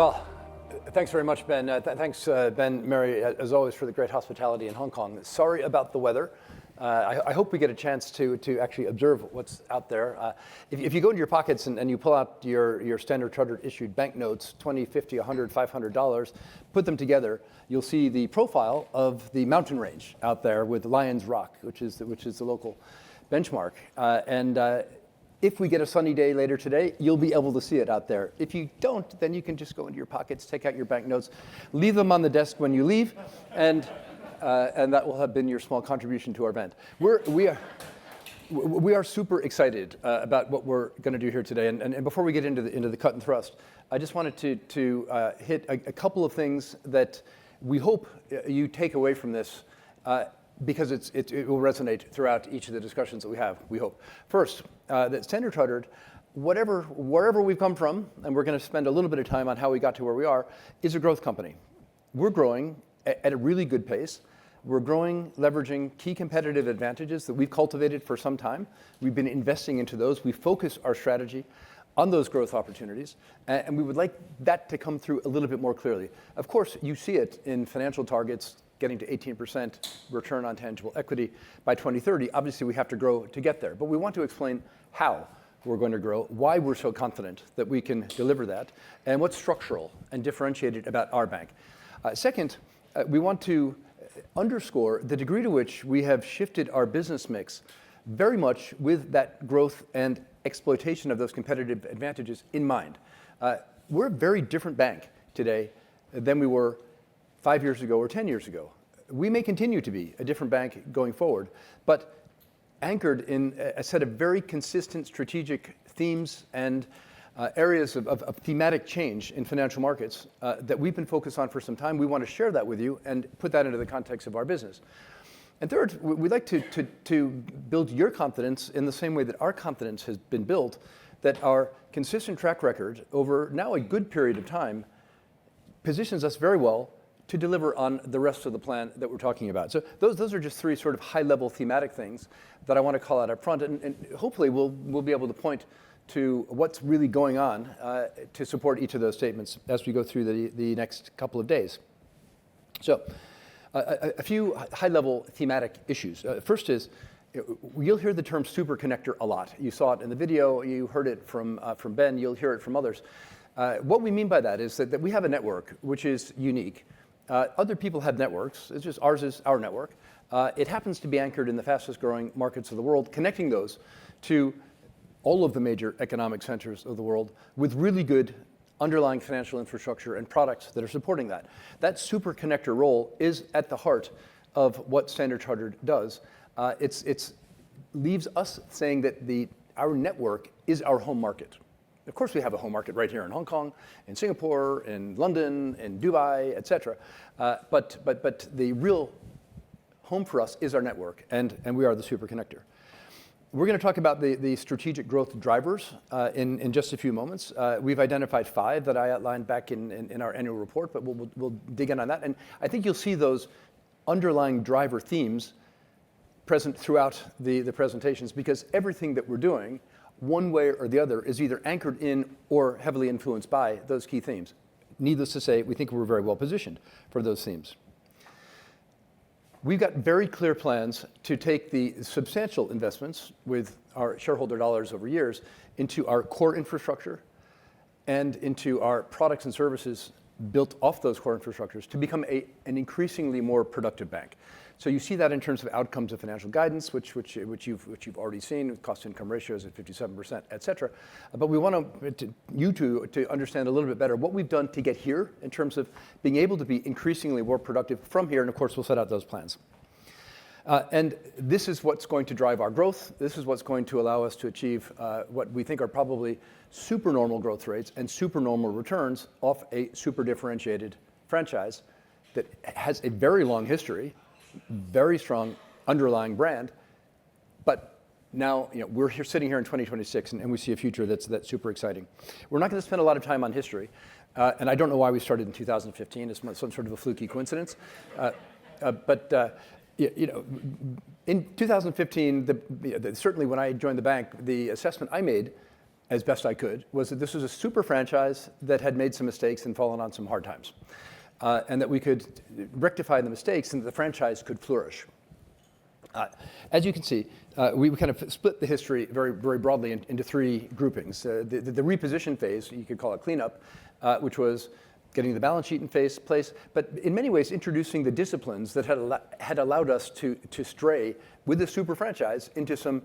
Well, thanks very much, Ben. Thanks, Ben, Mary, as always, for the great hospitality in Hong Kong. Sorry about the weather. I hope we get a chance to actually observe what's out there. If you go into your pockets and you pull out your Standard Chartered issued banknotes, $20, $50, $100, $500, put them together, you'll see the profile of the mountain range out there with Lions Rock, which is the local benchmark. If we get a sunny day later today, you'll be able to see it out there. If you don't, then you can just go into your pockets, take out your banknotes, leave them on the desk when you leave, and that will have been your small contribution to our event. We are super excited about what we're going to do here today. And before we get into the cut and thrust, I just wanted to hit a couple of things that we hope you take away from this, because it will resonate throughout each of the discussions that we have, we hope. First, that Standard Chartered, wherever we've come from, and we're going to spend a little bit of time on how we got to where we are, is a growth company. We're growing at a really good pace. We're growing, leveraging key competitive advantages that we've cultivated for some time. We've been investing into those. We focus our strategy on those growth opportunities, and we would like that to come through a little bit more clearly. Of course, you see it in financial targets, getting to 18% return on tangible equity by 2030. Obviously, we have to grow to get there, but we want to explain how we're going to grow, why we're so confident that we can deliver that, and what's structural and differentiated about our bank. Second, we want to underscore the degree to which we have shifted our business mix very much with that growth and exploitation of those competitive advantages in mind. We're a very different bank today than we were 5 years ago or 10 years ago. We may continue to be a different bank going forward, but anchored in a set of very consistent strategic themes and areas of thematic change in financial markets that we've been focused on for some time. We want to share that with you and put that into the context of our business. And third, we'd like to build your confidence in the same way that our confidence has been built, that our consistent track record over now a good period of time positions us very well to deliver on the rest of the plan that we're talking about. So those are just three sort of high-level thematic things that I want to call out up front, and hopefully we'll be able to point to what's really going on to support each of those statements as we go through the next couple of days. So a few high-level thematic issues. First is, you'll hear the term super connector a lot. You saw it in the video, you heard it from Ben, you'll hear it from others. What we mean by that is that we have a network which is unique. Other people have networks. It's just ours is our network. It happens to be anchored in the fastest growing markets of the world, connecting those to all of the major economic centers of the world with really good underlying financial infrastructure and products that are supporting that. That super connector role is at the heart of what Standard Chartered does. It leaves us saying that our network is our home market. Of course, we have a home market right here in Hong Kong, in Singapore, in London, in Dubai, et cetera. But the real home for us is our network, and we are the super connector. We're going to talk about the strategic growth drivers in just a few moments. We've identified 5 that I outlined back in our annual report, but we'll dig in on that. And I think you'll see those underlying driver themes present throughout the presentations, because everything that we're doing, one way or the other, is either anchored in or heavily influenced by those key themes. Needless to say, we think we're very well positioned for those themes. We've got very clear plans to take the substantial investments with our shareholder dollars over years into our core infrastructure and into our products and services built off those core infrastructures to become an increasingly more productive bank. So you see that in terms of outcomes of financial guidance, which you've already seen, with cost-to-income ratios at 57%, et cetera. But we want you to understand a little bit better what we've done to get here in terms of being able to be increasingly more productive from here, and of course we'll set out those plans. And this is what's going to drive our growth. This is what's going to allow us to achieve what we think are probably supernormal growth rates and supernormal returns off a super differentiated franchise that has a very long history, very strong underlying brand, but now we're here sitting here in 2026 and we see a future that's super exciting. We're not going to spend a lot of time on history, and I don't know why we started in 2015. It's some sort of a fluky coincidence, but in 2015, certainly when I joined the bank, the assessment I made as best I could, was that this was a super franchise that had made some mistakes and fallen on some hard times, and that we could rectify the mistakes and that the franchise could flourish. As you can see, we kind of split the history very, very broadly into three groupings. The reposition phase, you could call it cleanup, which was getting the balance sheet in place, but in many ways introducing the disciplines that had allowed us to stray with the super franchise into some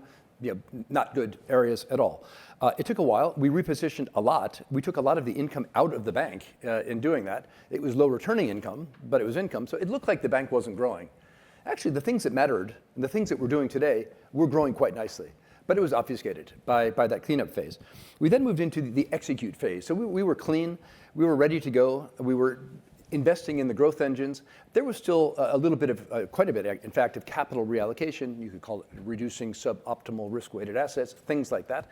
not good areas at all. It took a while. We repositioned a lot. We took a lot of the income out of the bank in doing that. It was low returning income, but it was income, so it looked like the bank wasn't growing. Actually, the things that mattered and the things that we're doing today were growing quite nicely, but it was obfuscated by that cleanup phase. We then moved into the execute phase. So we were clean, we were ready to go, we were investing in the growth engines. There was still a little bit of, quite a bit, in fact, of capital reallocation. You could call it reducing suboptimal risk-weighted assets, things like that,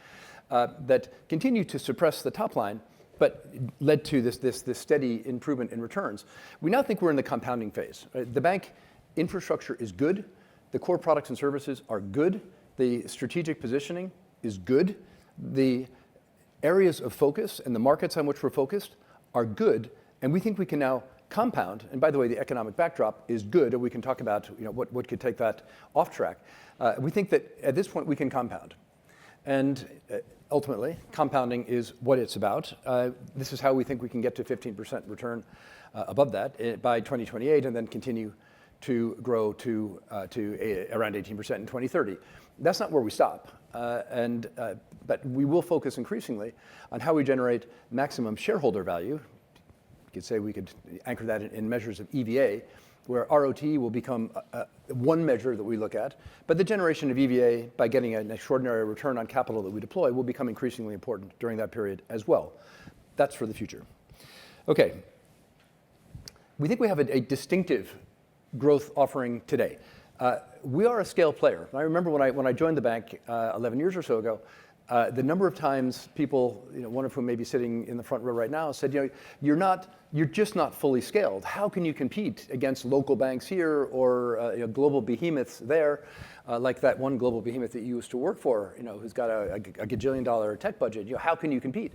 that continued to suppress the top line, but led to this steady improvement in returns. We now think we're in the compounding phase. The bank infrastructure is good, the core products and services are good, the strategic positioning is good, the areas of focus and the markets on which we're focused are good, and we think we can now compound. And by the way, the economic backdrop is good, and we can talk about what could take that off track. We think that at this point we can compound. And ultimately, compounding is what it's about. This is how we think we can get to 15% return above that by 2028 and then continue to grow to around 18% in 2030. That's not where we stop, but we will focus increasingly on how we generate maximum shareholder value. You could say we could anchor that in measures of EVA, where ROT will become one measure that we look at, but the generation of EVA by getting an extraordinary return on capital that we deploy will become increasingly important during that period as well. That's for the future. Okay, we think we have a distinctive growth offering today. We are a scale player. I remember when I joined the bank 11 years or so ago, the number of times people, one of whom may be sitting in the front row right now, said, you're just not fully scaled. How can you compete against local banks here or global behemoths there, like that one global behemoth that you used to work for, who's got a gajillion-dollar tech budget? How can you compete?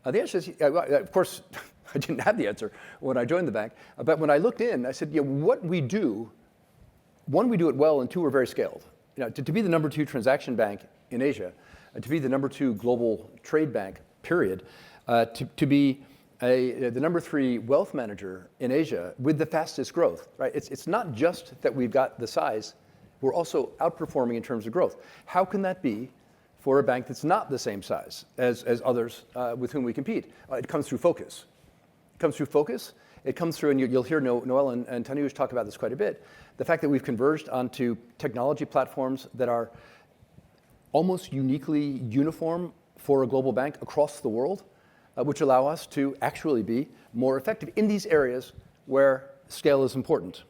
The answer is, of course, I didn't have the answer when I joined the bank. But when I looked in, I said, what we do, one, we do it well, and two, we're very scaled. To be the number 2 transaction bank in Asia, to be the number 2 global trade bank, period, to be the number 3 wealth manager in Asia with the fastest growth, right? It's not just that we've got the size, we're also outperforming in terms of growth. How can that be for a bank that's not the same size as others with whom we compete? It comes through focus. It comes through focus. It comes through, and you'll hear Noel and Tanuj talk about this quite a bit, the fact that we've converged onto technology platforms that are almost uniquely uniform for a global bank across the world, which allow us to actually be more effective in these areas where scale is important.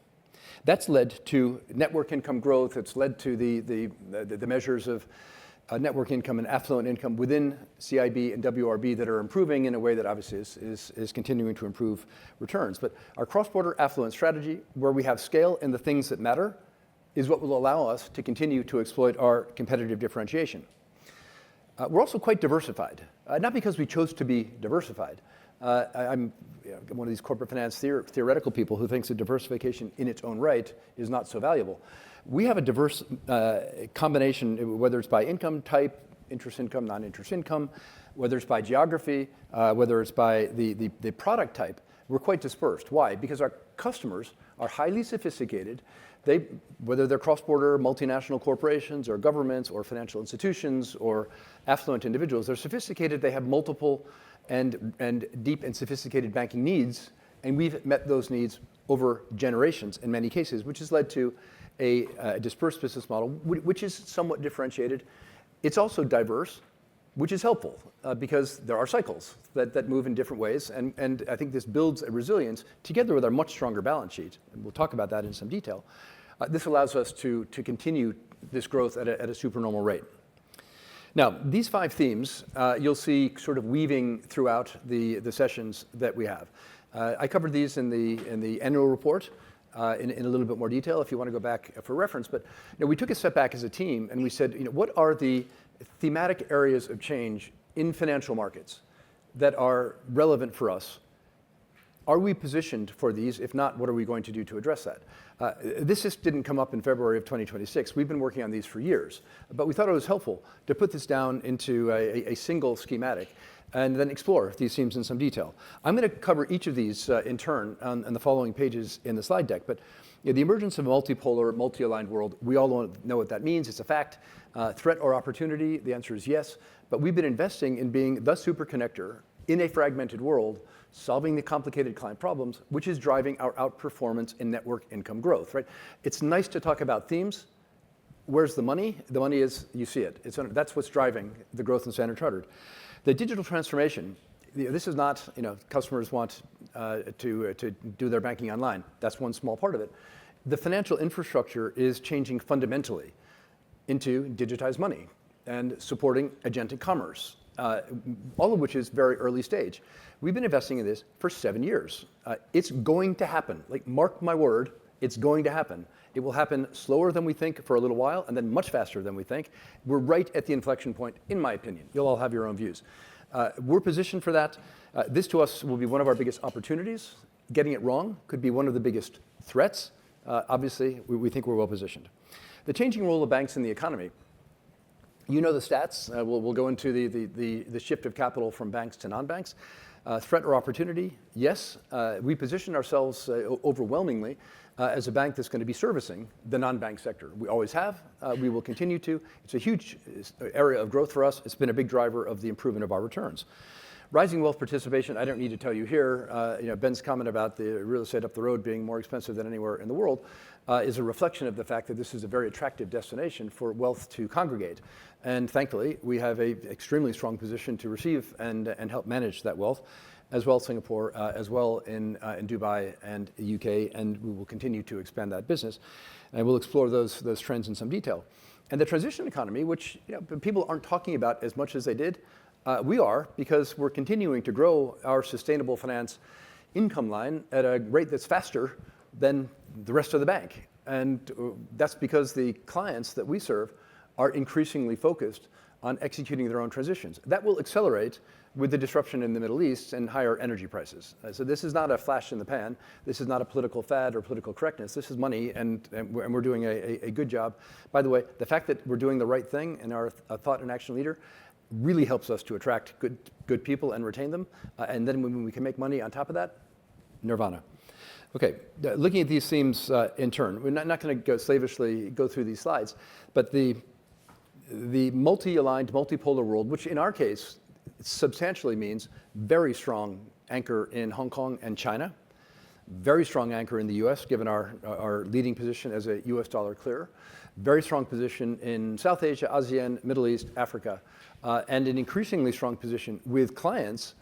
That's led to network income growth. It's led to the measures of network income and affluent income within CIB and WRB that are improving in a way that obviously is continuing to improve returns. But our cross-border affluent strategy, where we have scale in the things that matter, is what will allow us to continue to exploit our competitive differentiation. We're also quite diversified, not because we chose to be diversified. I'm one of these corporate finance theoretical people who thinks that diversification in its own right is not so valuable. We have a diverse combination, whether it's by income type, interest income, non-interest income, whether it's by geography, whether it's by the product type. We're quite dispersed. Why? Because our customers are highly sophisticated. Whether they're cross-border multinational corporations or governments or financial institutions or affluent individuals, they're sophisticated. They have multiple and deep and sophisticated banking needs, and we've met those needs over generations in many cases, which has led to a dispersed business model, which is somewhat differentiated. It's also diverse, which is helpful because there are cycles that move in different ways, and I think this builds a resilience together with our much stronger balance sheet, and we'll talk about that in some detail. This allows us to continue this growth at a supernormal rate. Now, these 5 themes you'll see sort of weaving throughout the sessions that we have. I covered these in the annual report in a little bit more detail if you want to go back for reference. But we took a step back as a team and we said, what are the thematic areas of change in financial markets that are relevant for us. Are we positioned for these? If not, what are we going to do to address that? This just didn't come up in February of 2026. We've been working on these for years, but we thought it was helpful to put this down into a single schematic and then explore these themes in some detail. I'm going to cover each of these in turn on the following pages in the slide deck, but the emergence of a multipolar, multi-aligned world, we all know what that means. It's a fact. Threat or opportunity? The answer is yes, but we've been investing in being the superconnector in a fragmented world, solving the complicated client problems, which is driving our outperformance in network income growth, right? It's nice to talk about themes. Where's the money? The money is, you see it. That's what's driving the growth in Standard Chartered. The digital transformation, this is not, customers want to do their banking online. That's one small part of it. The financial infrastructure is changing fundamentally into digitized money and supporting agentic commerce, all of which is very early stage. We've been investing in this for 7 years. It's going to happen. Like, mark my word, it's going to happen. It will happen slower than we think for a little while, and then much faster than we think. We're right at the inflection point, in my opinion. You'll all have your own views. We're positioned for that. This, to us, will be one of our biggest opportunities. Getting it wrong could be one of the biggest threats. Obviously, we think we're well positioned. The changing role of banks in the economy. You know the stats. We'll go into the shift of capital from banks to non-banks. Threat or opportunity? Yes. We position ourselves overwhelmingly as a bank that's going to be servicing the non-bank sector. We always have. We will continue to. It's a huge area of growth for us. It's been a big driver of the improvement of our returns. Rising wealth participation, I don't need to tell you here. Ben's comment about the real estate up the road being more expensive than anywhere in the world is a reflection of the fact that this is a very attractive destination for wealth to congregate. And thankfully, we have an extremely strong position to receive and help manage that wealth, as well as Singapore, as well in Dubai and the UK, and we will continue to expand that business. And we'll explore those trends in some detail. And the transition economy, which people aren't talking about as much as they did, we are, because we're continuing to grow our sustainable finance income line at a rate that's faster than the rest of the bank. And that's because the clients that we serve are increasingly focused on executing their own transitions. That will accelerate with the disruption in the Middle East and higher energy prices. So this is not a flash in the pan. This is not a political fad or political correctness. This is money, and we're doing a good job. By the way, the fact that we're doing the right thing and are a thought and action leader really helps us to attract good people and retain them. And then when we can make money on top of that, nirvana. Okay, looking at these themes in turn, we're not going to go slavishly go through these slides, but the multi-aligned, multipolar world, which in our case substantially means very strong anchor in Hong Kong and China, very strong anchor in the US, given our leading position as a US dollar clearer, very strong position in South Asia, ASEAN, Middle East, Africa, and an increasingly strong position with clients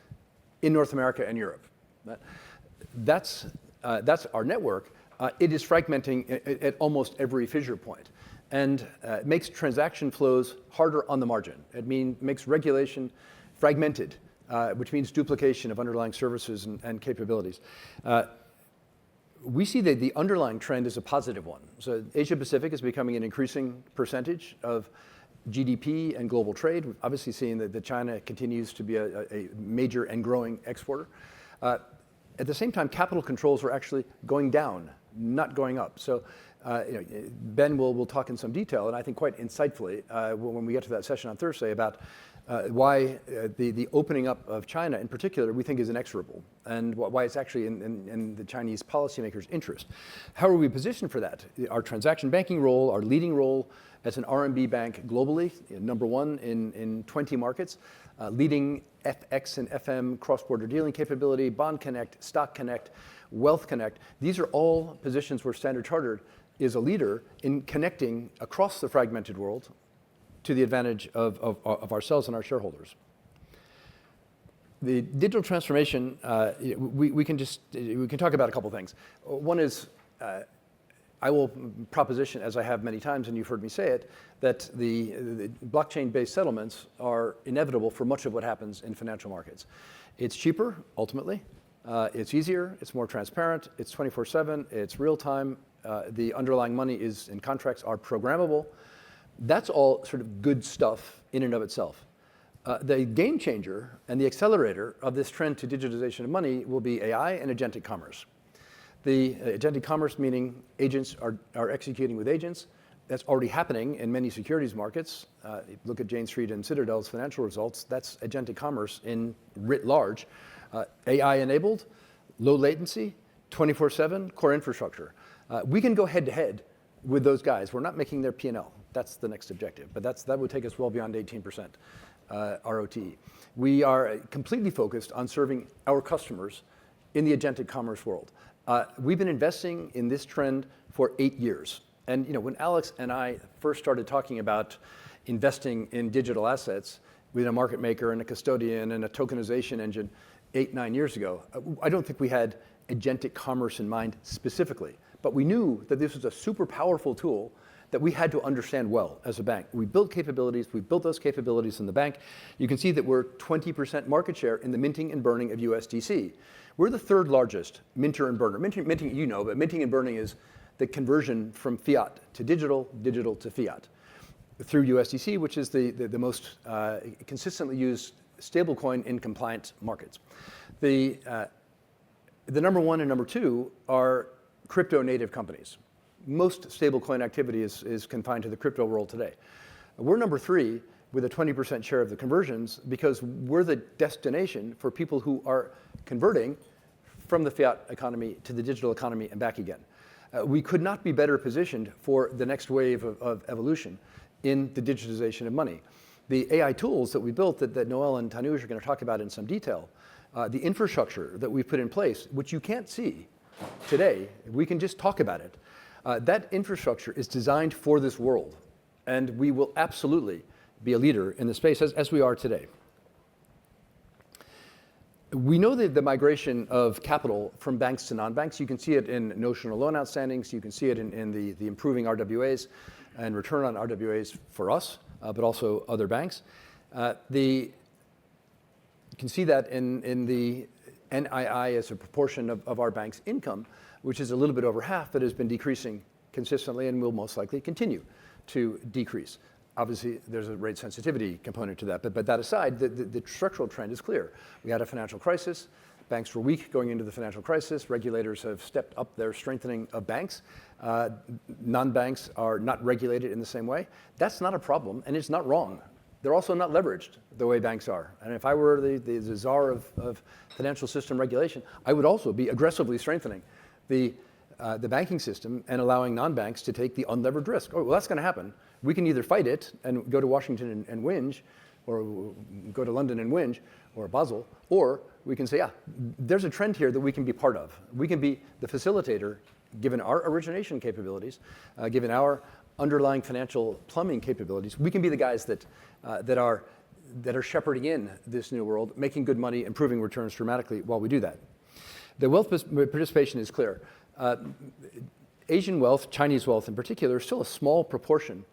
in North America and Europe. That's our network. It is fragmenting at almost every fissure point, and makes transaction flows harder on the margin. It makes regulation fragmented, which means duplication of underlying services and capabilities. We see that the underlying trend is a positive one. So Asia Pacific is becoming an increasing percentage of GDP and global trade. We've obviously seen that China continues to be a major and growing exporter. At the same time, capital controls are actually going down, not going up. So Ben will talk in some detail, and I think quite insightfully when we get to that session on Thursday about why the opening up of China in particular we think is inexorable, and why it's actually in the Chinese policymakers' interest. How are we positioned for that? Our transaction banking role, our leading role as an RMB bank globally, number one in 20 markets, leading FX and FM cross-border dealing capability, Bond Connect, Stock Connect, Wealth Connect. These are all positions where Standard Chartered is a leader in connecting across the fragmented world to the advantage of ourselves and our shareholders. The digital transformation, we can talk about a couple things. One is, I will proposition, as I have many times, and you've heard me say it, that the blockchain-based settlements are inevitable for much of what happens in financial markets. It's cheaper, ultimately. It's easier. It's more transparent. It's 24/7. It's real time. The underlying money is in contracts are programmable. That's all sort of good stuff in and of itself. The game changer and the accelerator of this trend to digitization of money will be AI and agentic commerce. The agentic commerce meaning agents are executing with agents. That's already happening in many securities markets. Look at Jane Street and Citadel's financial results. That's agentic commerce in writ large. AI enabled, low latency, 24/7 core infrastructure. We can go head to head with those guys. We're not making their P&L. That's the next objective, but that would take us well beyond 18% ROTE. We are completely focused on serving our customers in the agentic commerce world. We've been investing in this trend for 8 years. And when Alex and I first started talking about investing in digital assets with a market maker and a custodian and a tokenization engine 8, 9 years ago, I don't think we had agentic commerce in mind specifically, but we knew that this was a super powerful tool that we had to understand well as a bank. We built capabilities, we built those capabilities in the bank. You can see that we're 20% market share in the minting and burning of USDC. We're the third largest minter and burner. Minting, but minting and burning is the conversion from fiat to digital, digital to fiat through USDC, which is the most consistently used stablecoin in compliant markets. The number one and number two are crypto native companies. Most stablecoin activity is confined to the crypto world today. We're number three with a 20% share of the conversions because we're the destination for people who are converting from the fiat economy to the digital economy and back again. We could not be better positioned for the next wave of evolution in the digitization of money. The AI tools that we built that Noel and Tanuj are going to talk about in some detail, the infrastructure that we've put in place, which you can't see today, we can just talk about it. That infrastructure is designed for this world, and we will absolutely be a leader in the space as we are today. We know that the migration of capital from banks to non-banks, you can see it in notional loan outstandings, you can see it in the improving RWAs and return on RWAs for us, but also other banks. You can see that in the NII as a proportion of our bank's income, which is a little bit over half, but has been decreasing consistently and will most likely continue to decrease. Obviously, there's a rate sensitivity component to that, but that aside, the structural trend is clear. We had a financial crisis. Banks were weak going into the financial crisis. Regulators have stepped up their strengthening of banks. Non-banks are not regulated in the same way. That's not a problem, and it's not wrong. They're also not leveraged the way banks are. And if I were the czar of financial system regulation, I would also be aggressively strengthening the banking system and allowing non-banks to take the unlevered risk. Oh, well, that's going to happen. We can either fight it and go to Washington and whinge, or go to London and whinge, or Basel, or we can say, yeah, there's a trend here that we can be part of. We can be the facilitator, given our origination capabilities, given our underlying financial plumbing capabilities. We can be the guys that are shepherding in this new world, making good money, improving returns dramatically while we do that. The wealth participation is clear. Asian wealth, Chinese wealth in particular, is still a small proportion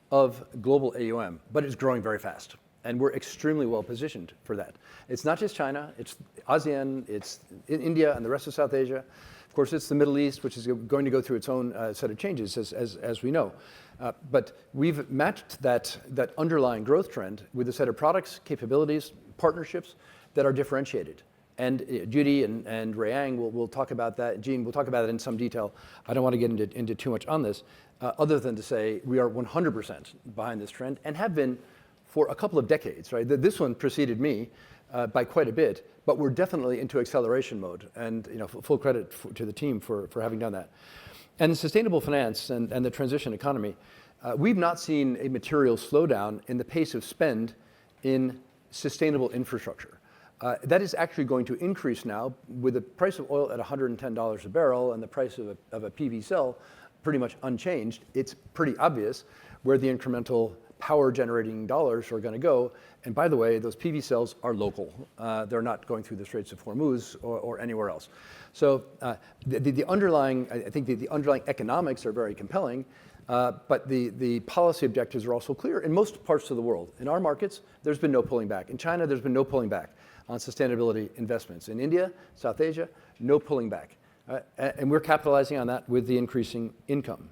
of global AUM, but it's growing very fast. And we're extremely well positioned for that. It's not just China, it's ASEAN, it's India and the rest of South Asia. Of course, it's the Middle East, which is going to go through its own set of changes, as we know. But we've matched that underlying growth trend with a set of products, capabilities, partnerships that are differentiated. And Judy and Rayang will talk about that. Jean will talk about it in some detail. I don't want to get into too much on this, other than to say we are 100% behind this trend and have been for a couple of decades. Right? This one preceded me by quite a bit, but we're definitely into acceleration mode. And full credit to the team for having done that. And sustainable finance and the transition economy, we've not seen a material slowdown in the pace of spend in sustainable infrastructure. That is actually going to increase now with the price of oil at $110 a barrel and the price of a PV cell pretty much unchanged. It's pretty obvious where the incremental power generating dollars are going to go. And by the way, those PV cells are local. They're not going through the Straits of Hormuz or anywhere else. So the underlying economics are very compelling, but the policy objectives are also clear in most parts of the world. In our markets, there's been no pulling back. In China, there's been no pulling back on sustainability investments. In India, South Asia, no pulling back. And we're capitalizing on that with the increasing income.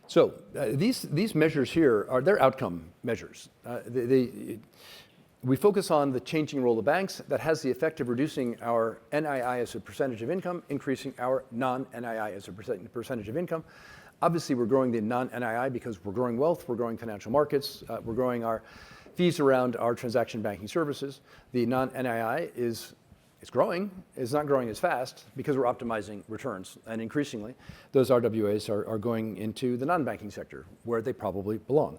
So these measures here they're outcome measures. We focus on the changing role of banks that has the effect of reducing our NII as a percentage of income, increasing our non-NII as a percentage of income. Obviously, we're growing the non-NII because we're growing wealth, we're growing financial markets, we're growing our fees around our transaction banking services. The non-NII is growing. It's not growing as fast because we're optimizing returns. And increasingly, those RWAs are going into the non-banking sector where they probably belong.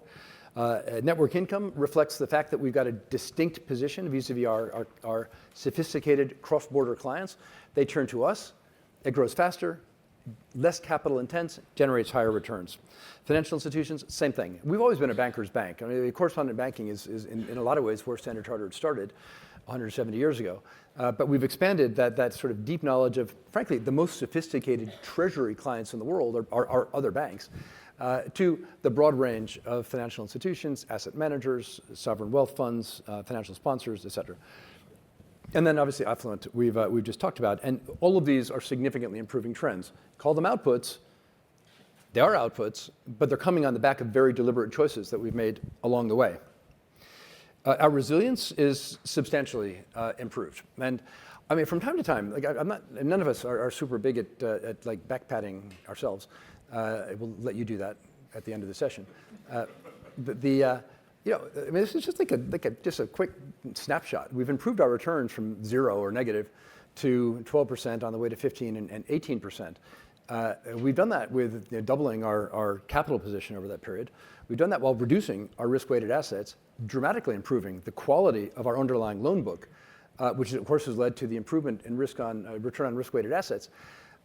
Network income reflects the fact that we've got a distinct position vis-a-vis our sophisticated cross-border clients. They turn to us. It grows faster, less capital intense, generates higher returns. Financial institutions, same thing. We've always been a banker's bank. I mean, correspondent banking is in a lot of ways where Standard Chartered started 170 years ago. But we've expanded that sort of deep knowledge of, frankly, the most sophisticated treasury clients in the world are other banks, to the broad range of financial institutions, asset managers, sovereign wealth funds, financial sponsors, et cetera. And then obviously affluent, we've just talked about. And all of these are significantly improving trends. Call them outputs. They are outputs, but they're coming on the back of very deliberate choices that we've made along the way. Our resilience is substantially improved. And I mean, from time to time, like none of us are super big at like back-patting ourselves. We'll let you do that at the end of the session. I mean, this is just just a quick snapshot. We've improved our returns from 0 or negative to 12% on the way to 15 and 18%. We've done that with doubling our capital position over that period. We've done that while reducing our risk-weighted assets, dramatically improving the quality of our underlying loan book, which of course has led to the improvement in return on risk-weighted assets.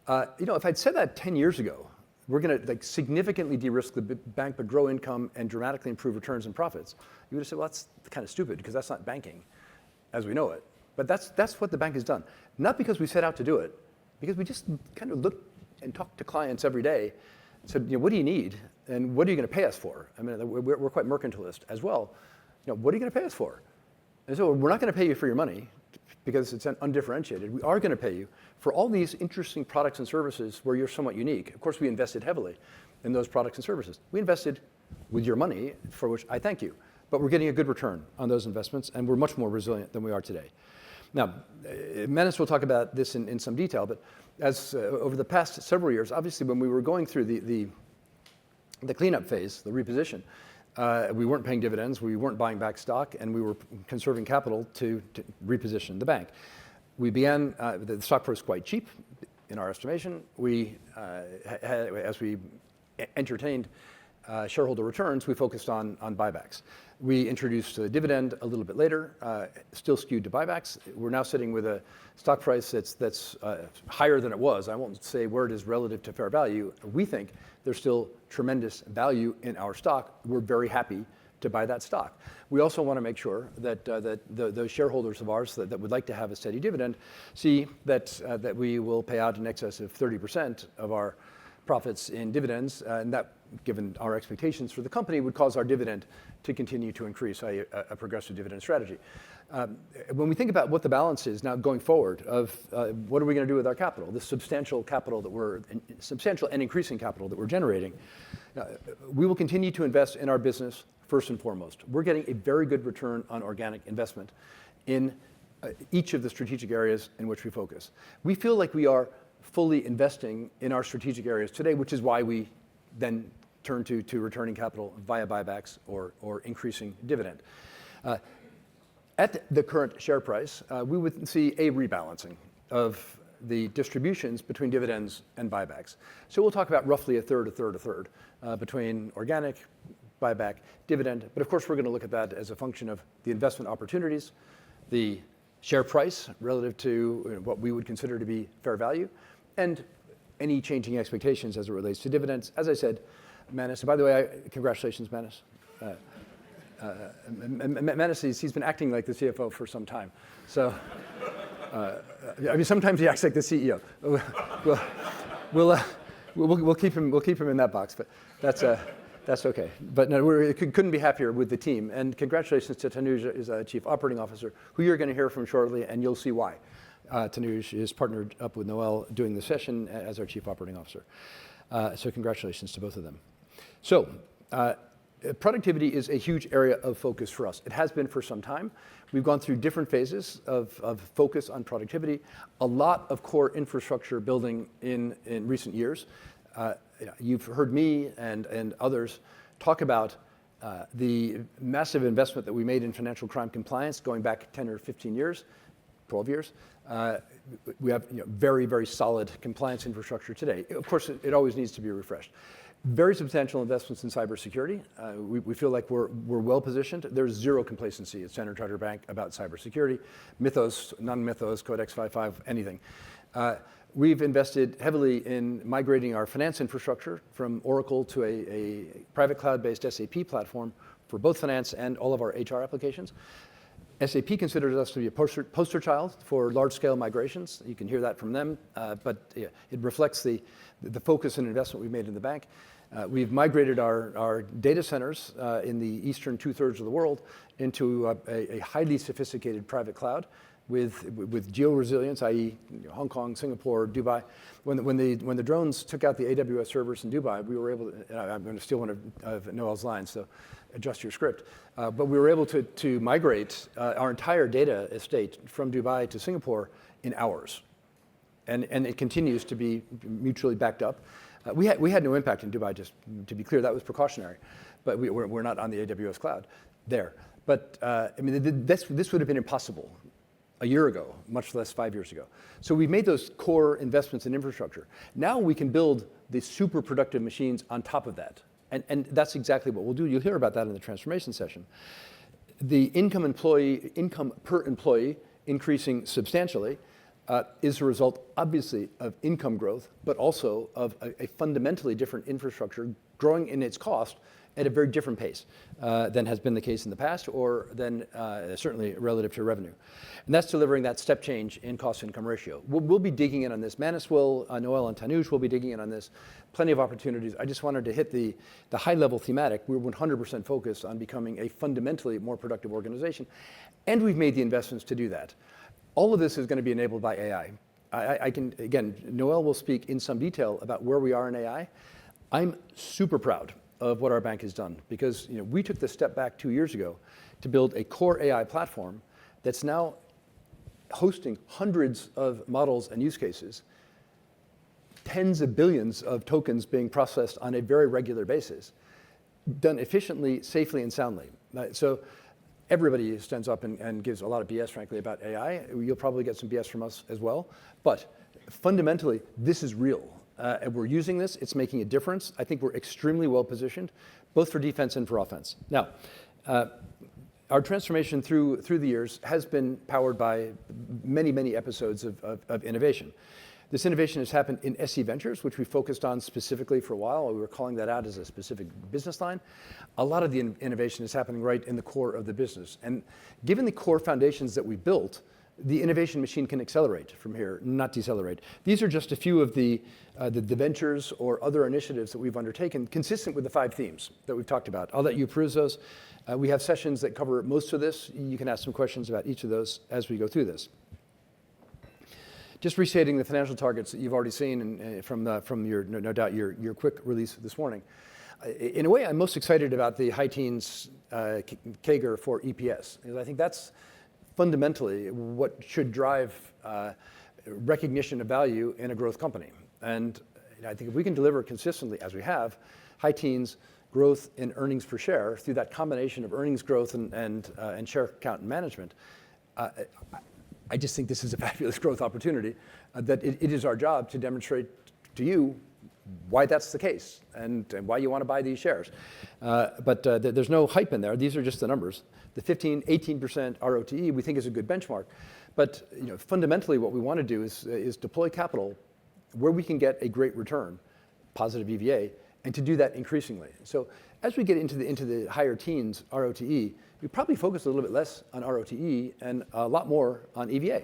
If I'd said that 10 years ago, we're going to significantly de-risk the bank but grow income and dramatically improve returns and profits, you would have said, well, that's kind of stupid because that's not banking as we know it. But that's what the bank has done. Not because we set out to do it, because we just kind of looked and talked to clients every day and said, what do you need and what are you going to pay us for? I mean, we're quite mercantilist as well. What are you going to pay us for? And so we're not going to pay you for your money because it's undifferentiated. We are going to pay you for all these interesting products and services where you're somewhat unique. Of course, we invested heavily in those products and services. We invested with your money, for which I thank you. But we're getting a good return on those investments, and we're much more resilient than we are today. Now, Manus will talk about this in some detail, but as over the past several years, obviously when we were going through the cleanup phase, the reposition, we weren't paying dividends, we weren't buying back stock, and we were conserving capital to reposition the bank. We began, the stock price was quite cheap in our estimation. As we entertained shareholder returns, we focused on buybacks. We introduced a dividend a little bit later, still skewed to buybacks. We're now sitting with a stock price that's higher than it was. I won't say where it is relative to fair value. We think there's still tremendous value in our stock. We're very happy to buy that stock. We also want to make sure that those shareholders of ours that would like to have a steady dividend see that we will pay out in excess of 30% of our profits in dividends, and that, given our expectations for the company, would cause our dividend to continue to increase, a progressive dividend strategy. When we think about what the balance is now going forward of what are we going to do with our capital, the substantial and increasing capital that we're generating, we will continue to invest in our business first and foremost. We're getting a very good return on organic investment in each of the strategic areas in which we focus. We feel like we are fully investing in our strategic areas today, which is why we then turn to returning capital via buybacks or increasing dividend. At the current share price, we would see a rebalancing of the distributions between dividends and buybacks. So we'll talk about roughly a third between organic, buyback, dividend. But of course, we're going to look at that as a function of the investment opportunities, the share price relative to what we would consider to be fair value, and any changing expectations as it relates to dividends. As I said, Manus, by the way, congratulations, Manus. Manus, he's been acting like the CFO for some time. So, I mean, sometimes he acts like the CEO. We'll keep him in that box, but that's okay. But no, we couldn't be happier with the team. And congratulations to Tanuj, as a Chief Operating Officer, who you're going to hear from shortly, and you'll see why. Tanuj is partnered up with Noel doing the session as our Chief Operating Officer. So congratulations to both of them. So Productivity is a huge area of focus for us. It has been for some time. We've gone through different phases of focus on productivity. A lot of core infrastructure building in recent years. You've heard me and others talk about the massive investment that we made in financial crime compliance going back 10 or 15 years, 12 years. We have very, very solid compliance infrastructure today. Of course, it always needs to be refreshed. Very substantial investments in cybersecurity. We feel like we're well positioned. There's zero complacency at Standard Chartered Bank about cybersecurity. Mythos, non-mythos, Codex 55, anything. We've invested heavily in migrating our finance infrastructure from Oracle to a private cloud-based SAP platform for both finance and all of our HR applications. SAP considers us to be a poster child for large-scale migrations. You can hear that from them, but it reflects the focus and investment we've made in the bank. We've migrated our data centers in the eastern two-thirds of the world into a highly sophisticated private cloud with geo-resilience, i.e. Hong Kong, Singapore, Dubai. When the drones took out the AWS servers in Dubai, we were able to, and I'm going to steal one of Noel's lines, so adjust your script. But we were able to migrate our entire data estate from Dubai to Singapore in hours. And it continues to be mutually backed up. We had no impact in Dubai, just to be clear, that was precautionary. But we're not on the AWS cloud there. But I mean, this would have been impossible a year ago, much less 5 years ago. So we've made those core investments in infrastructure. Now we can build the super productive machines on top of that. And that's exactly what we'll do. You'll hear about that in the transformation session. The income per employee increasing substantially is a result, obviously, of income growth, but also of a fundamentally different infrastructure growing in its cost at a very different pace than has been the case in the past, or than certainly relative to revenue. And that's delivering that step change in cost-income ratio. We'll be digging in on this. Manus will, Noel and Tanuj will be digging in on this. Plenty of opportunities. I just wanted to hit the high-level thematic. We're 100% focused on becoming a fundamentally more productive organization, and we've made the investments to do that. All of this is going to be enabled by AI. Again, Noel will speak in some detail about where we are in AI. I'm super proud of what our bank has done, because we took the step back 2 years ago to build a core AI platform that's now hosting hundreds of models and use cases, tens of billions of tokens being processed on a very regular basis, done efficiently, safely, and soundly. So everybody stands up and gives a lot of BS, frankly, about AI. You'll probably get some BS from us as well. But fundamentally, this is real. And we're using this. It's making a difference. I think we're extremely well positioned, both for defense and for offense. Now, our transformation through the years has been powered by many, many episodes of innovation. This innovation has happened in SC Ventures, which we focused on specifically for a while. We were calling that out as a specific business line. A lot of the innovation is happening right in the core of the business. And given the core foundations that we built, the innovation machine can accelerate from here, not decelerate. These are just a few of the ventures or other initiatives that we've undertaken, consistent with the 5 themes that we've talked about. I'll let you peruse those. We have sessions that cover most of this. You can ask some questions about each of those as we go through this. Just restating the financial targets that you've already seen and from your, no doubt, your quick release this morning. In a way, I'm most excited about the high teens CAGR for EPS, because I think that's fundamentally what should drive recognition of value in a growth company. And I think if we can deliver consistently, as we have, high teens growth in earnings per share through that combination of earnings growth and share count and management, I just think this is a fabulous growth opportunity that it is our job to demonstrate to you why that's the case and why you want to buy these shares. But there's no hype in there. These are just the numbers. The 15, 18% ROTE we think is a good benchmark. But fundamentally what we want to do is deploy capital where we can get a great return, positive EVA, and to do that increasingly. So as we get into the higher teens ROTE, we probably focus a little bit less on ROTE and a lot more on EVA,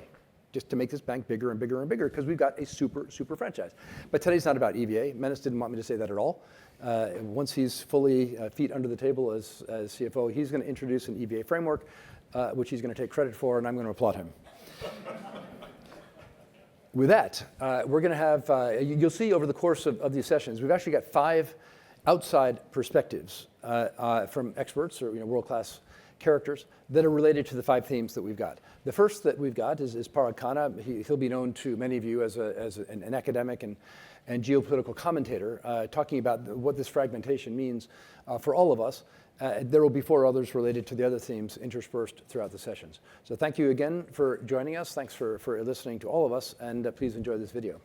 just to make this bank bigger and bigger and bigger, because we've got a super franchise. But today's not about EVA. Manus didn't want me to say that at all. Once he's fully feet under the table as CFO, he's going to introduce an EVA framework, which he's going to take credit for, and I'm going to applaud him. With that, we're going to have, you'll see over the course of these sessions, we've actually got 5 outside perspectives from experts or world-class characters that are related to the 5 themes that we've got. The first that we've got is Parag Khanna. He'll be known to many of you as an academic and geopolitical commentator, talking about what this fragmentation means for all of us. There will be 4 others related to the other themes interspersed throughout the sessions. So thank you again for joining us. Thanks for listening to all of us, and please enjoy this video.